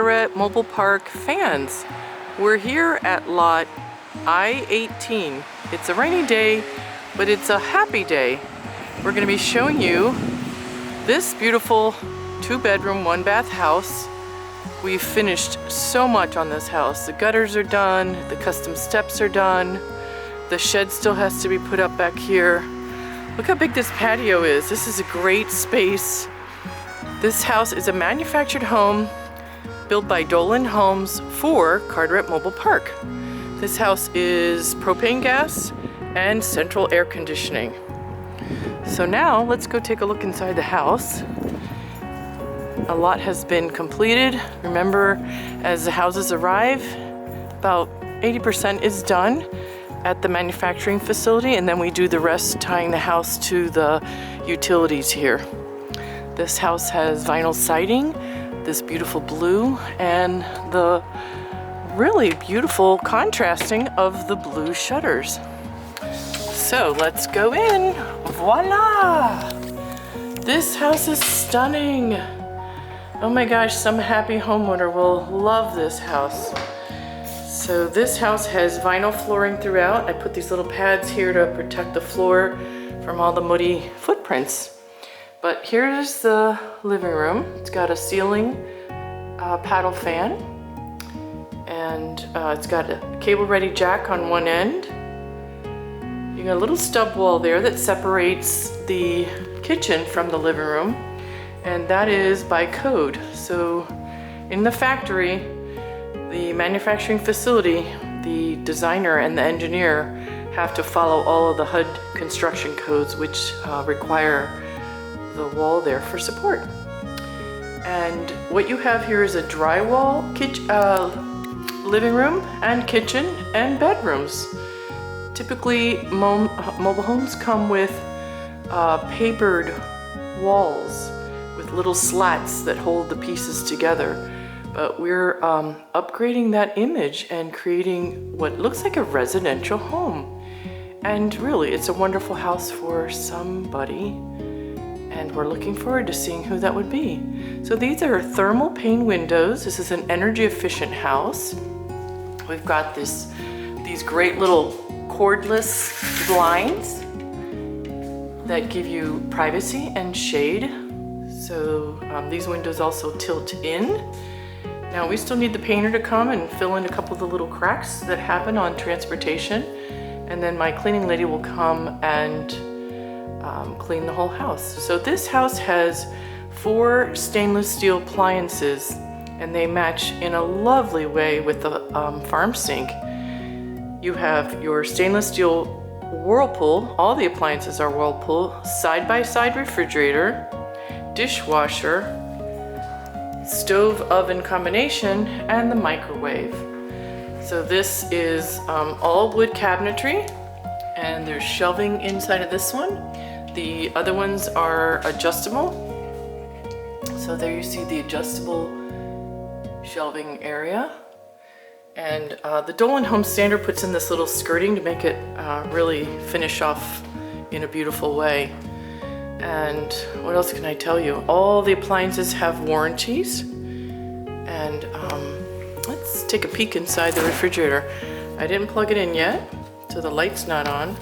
Carteret Mobile Park fans. We're here at lot I-18. It's a rainy day, but it's a happy day. We're going to be showing you this beautiful 2-bedroom, 1-bath house. We've finished so much on this house. The gutters are done, the custom steps are done, the shed still has to be put up back here. Look how big this patio is. This is a great space. This house is a manufactured home built by Dolan Homes for Carteret Mobile Park. This house is propane gas and central air conditioning. So now let's go take a look inside the house. A lot has been completed. Remember, as the houses arrive, about 80% is done at the manufacturing facility, and then we do the rest tying the house to the utilities here. This house has vinyl siding, this beautiful blue, and the really beautiful contrasting of the blue shutters. So let's go in. Voila! This house is stunning. Oh my gosh, some happy homeowner will love this house. So this house has vinyl flooring throughout. I put these little pads here to protect the floor from all the muddy footprints. But here's the living room. It's got a ceiling paddle fan, and it's got a cable-ready jack on one end. You got a little stub wall there that separates the kitchen from the living room, and that is by code. So in the factory, the manufacturing facility, the designer and the engineer have to follow all of the HUD construction codes, which require the wall there for support. And what you have here is a drywall living room and kitchen and bedrooms. Typically, mobile homes come with papered walls with little slats that hold the pieces together. But we're upgrading that image and creating what looks like a residential home. And really, it's a wonderful house for somebody, and we're looking forward to seeing who that would be. So these are thermal pane windows. This is an energy efficient house. We've got these great little cordless blinds that give you privacy and shade. So these windows also tilt in. Now we still need the painter to come and fill in a couple of the little cracks that happen on transportation. And then my cleaning lady will come and clean the whole house. So this house has 4 stainless steel appliances, and they match in a lovely way with the farm sink. You have your stainless steel Whirlpool, all the appliances are Whirlpool, side-by-side refrigerator, dishwasher, stove oven combination, and the microwave. So this is all wood cabinetry, and there's shelving inside of this one. The other ones are adjustable. So there you see the adjustable shelving area. And the Dolan Home standard puts in this little skirting to make it really finish off in a beautiful way. And what else can I tell you? All the appliances have warranties. And let's take a peek inside the refrigerator. I didn't plug it in yet, so the light's not on.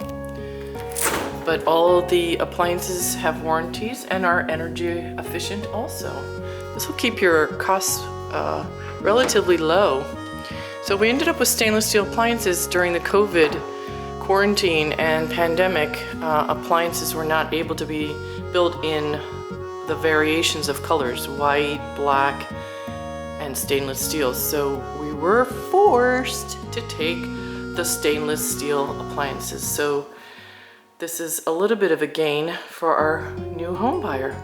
But all the appliances have warranties and are energy efficient also. This will keep your costs relatively low. So we ended up with stainless steel appliances during the COVID quarantine and pandemic. Appliances were not able to be built in the variations of colors, white, black, and stainless steel. So we were forced to take the stainless steel appliances. So this is a little bit of a gain for our new home buyer.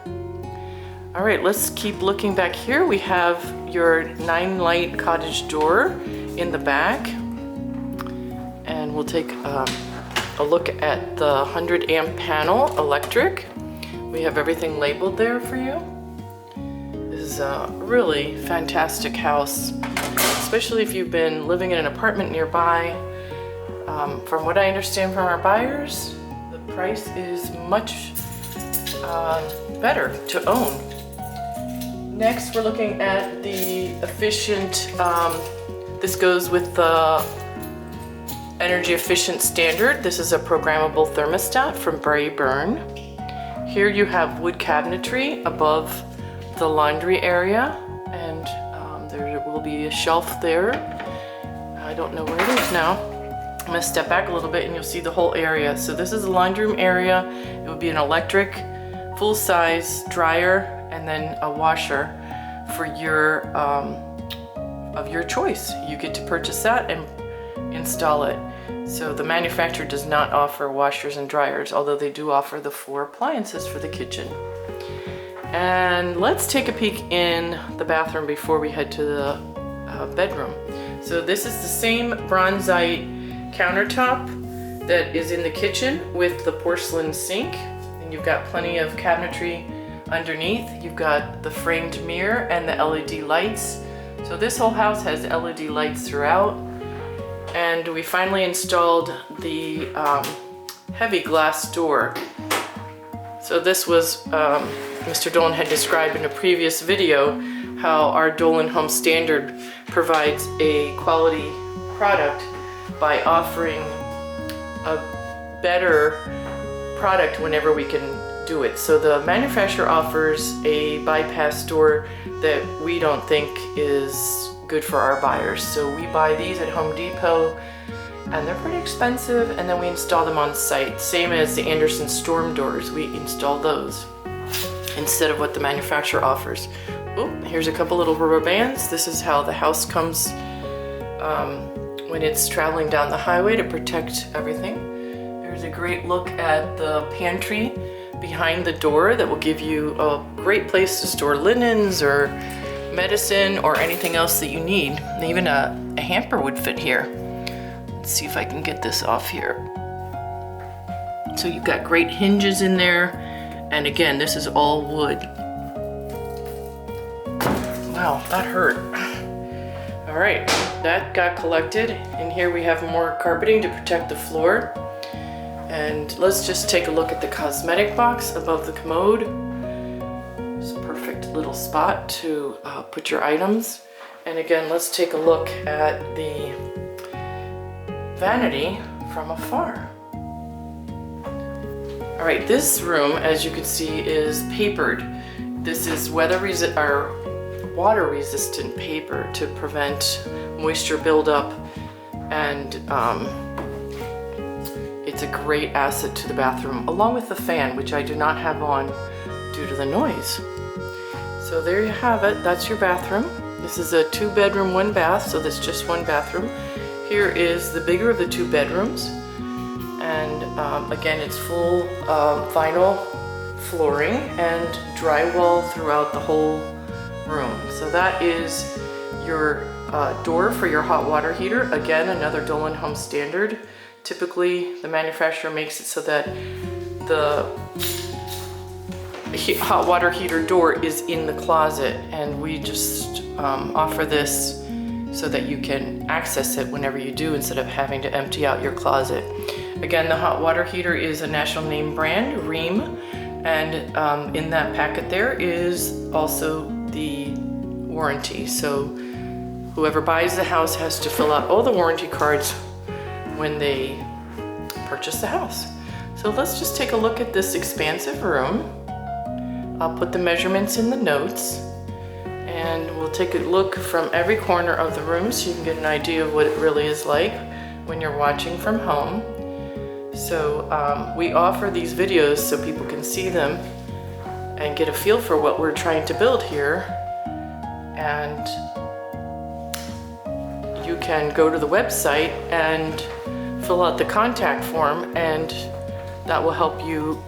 All right, let's keep looking back here. We have your 9-light cottage door in the back, and we'll take a look at the 100 amp panel electric. We have everything labeled there for you. This is a really fantastic house, especially if you've been living in an apartment nearby. From what I understand from our buyers, the price is much better to own Next, we're looking at the efficient, this goes with the energy efficient standard. This is a programmable thermostat from Burn. Here you have wood cabinetry above the laundry area, and there will be a shelf there. I don't know where it is now. I'm gonna step back a little bit and you'll see the whole area. So this is the laundry room area. It would be an electric, full-size dryer, and then a washer for your of your choice. You get to purchase that and install it. So the manufacturer does not offer washers and dryers, although they do offer the 4 appliances for the kitchen. And let's take a peek in the bathroom before we head to the bedroom. So this is the same Bronzite countertop that is in the kitchen with the porcelain sink. And you've got plenty of cabinetry underneath. You've got the framed mirror and the LED lights. So this whole house has LED lights throughout. And we finally installed the heavy glass door. So this was, Mr. Dolan had described in a previous video how our Dolan Home standard provides a quality product by offering a better product whenever we can do it. So the manufacturer offers a bypass door that we don't think is good for our buyers. So we buy these at Home Depot and they're pretty expensive, and then we install them on site. Same as the Anderson storm doors, we install those instead of what the manufacturer offers. Oh, here's a couple little rubber bands. This is how the house comes when it's traveling down the highway to protect everything. There's a great look at the pantry behind the door that will give you a great place to store linens or medicine or anything else that you need. Even a hamper would fit here. Let's see if I can get this off here. So you've got great hinges in there, and again, this is all wood. Wow, that hurt. All right, that got collected. In here we have more carpeting to protect the floor. And let's just take a look at the cosmetic box above the commode. It's a perfect little spot to put your items. And again, let's take a look at the vanity from afar. All right, this room, as you can see, is papered. This is water resistant paper to prevent moisture buildup, and it's a great asset to the bathroom, along with the fan, which I do not have on due to the noise. So there you have it. That's your bathroom. This is a 2-bedroom, 1 bath, so that's just 1 bathroom. Here is the bigger of the 2 bedrooms. And again, it's full vinyl flooring and drywall throughout the whole room. So that is your door for your hot water heater. Again, another Dolan Home standard. Typically, the manufacturer makes it so that the hot water heater door is in the closet, and we just offer this so that you can access it whenever you do, instead of having to empty out your closet. Again, the hot water heater is a national name brand, Rheem, and in that packet there is also the warranty. So whoever buys the house has to fill out all the warranty cards when they purchase the house. So let's just take a look at this expansive room. I'll put the measurements in the notes, and we'll take a look from every corner of the room so you can get an idea of what it really is like when you're watching from home. So we offer these videos so people can see them and get a feel for what we're trying to build here. And you can go to the website and fill out the contact form, and that will help you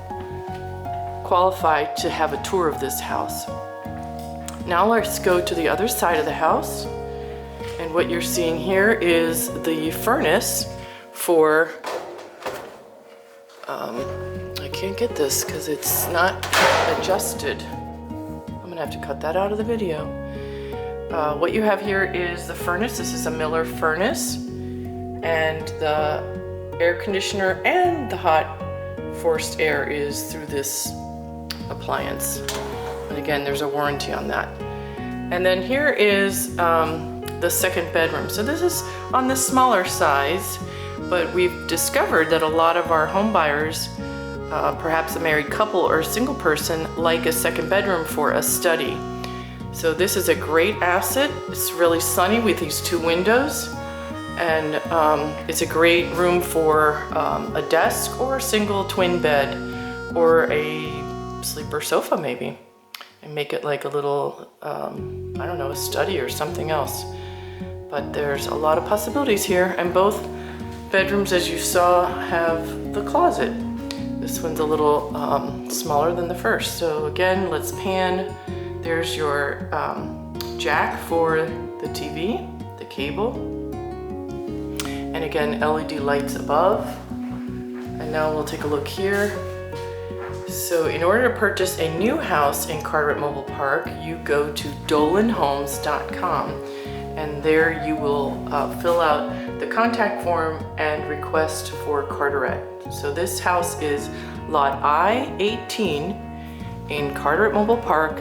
qualify to have a tour of this house. Now let's go to the other side of the house, and what you're seeing here is the furnace for I can't get this because it's not adjusted. I'm gonna have to cut that out of the video. What you have here is the furnace. This is a Miller furnace, and the air conditioner and the hot forced air is through this appliance. And again, there's a warranty on that. And then here is the second bedroom. So this is on the smaller size, but we've discovered that a lot of our home buyers, perhaps a married couple or a single person, like a second bedroom for a study. So this is a great asset. It's really sunny with these two windows, and it's a great room for a desk or a single twin bed or a sleeper sofa maybe, and make it like a little, I don't know, a study or something else. But there's a lot of possibilities here, and both bedrooms, as you saw, have the closet. This one's a little smaller than the first. So again, let's pan. There's your jack for the TV, the cable, and again, LED lights above. And now we'll take a look here. So in order to purchase a new house in Carteret Mobile Park, you go to dolanhomes.com, and there you will fill out the contact form and request for Carteret. So this house is lot I-18 in Carteret Mobile Park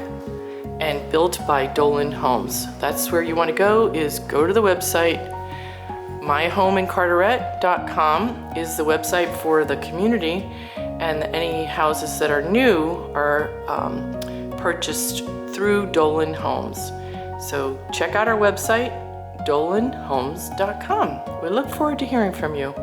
and built by Dolan Homes. That's where you want to go, is go to the website. myhomeincarteret.com is the website for the community, and any houses that are new are purchased through Dolan Homes. So check out our website, dolanhomes.com. We look forward to hearing from you.